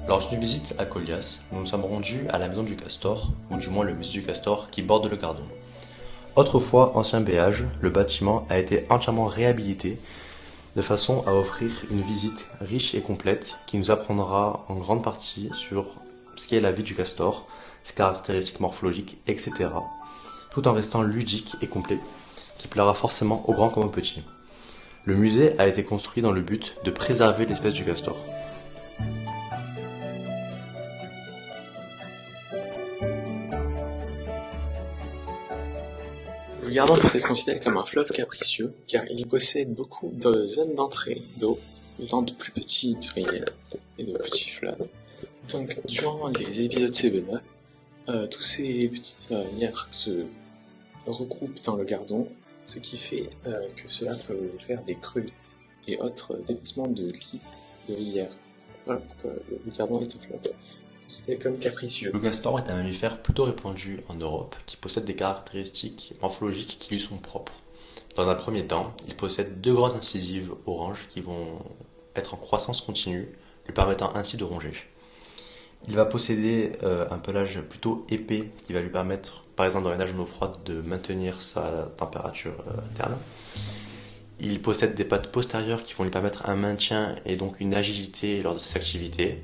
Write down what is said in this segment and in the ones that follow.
Lors d'une visite à Colias, nous nous sommes rendus à la maison du Castor, ou du moins le musée du Castor, qui borde le Gardon. Autrefois ancien péage, le bâtiment a été entièrement réhabilité de façon à offrir une visite riche et complète qui nous apprendra en grande partie sur ce qu'est la vie du castor, ses caractéristiques morphologiques, etc. Tout en restant ludique et complet, qui plaira forcément aux grands comme aux petits. Le musée a été construit dans le but de préserver l'espèce du castor. Le Gardon peut être considéré comme un fleuve capricieux, car il possède beaucoup de zones d'entrée d'eau, venant de plus petites rivières et de petits fleuves. Donc, durant les épisodes sévenneux, tous ces petites rivières se regroupent dans le Gardon, ce qui fait que cela peut faire des crues et autres dépassements de lits de rivières. Voilà pourquoi le Gardon est un fleuve considéré comme capricieux. Le castor est un mammifère plutôt répandu en Europe qui possède des caractéristiques morphologiques qui lui sont propres. Dans un premier temps, il possède deux grandes incisives oranges qui vont être en croissance continue, lui permettant ainsi de ronger. Il va posséder un pelage plutôt épais qui va lui permettre, par exemple dans les nages en eau froide, de maintenir sa température interne. Il possède des pattes postérieures qui vont lui permettre un maintien et donc une agilité lors de ses activités.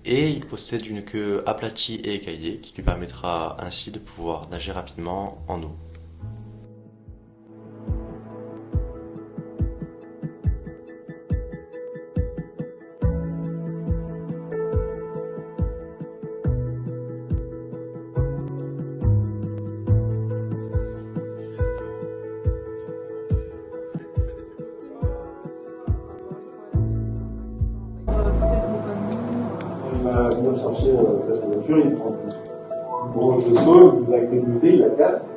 Et il possède une queue aplatie et écaillée qui lui permettra ainsi de pouvoir nager rapidement en eau. Il va venir chercher sa voiture, il prend une branche de saule, il va grignoter, il la casse,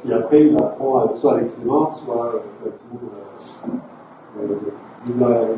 et après il la prend soit avec ses mains, soit pour il la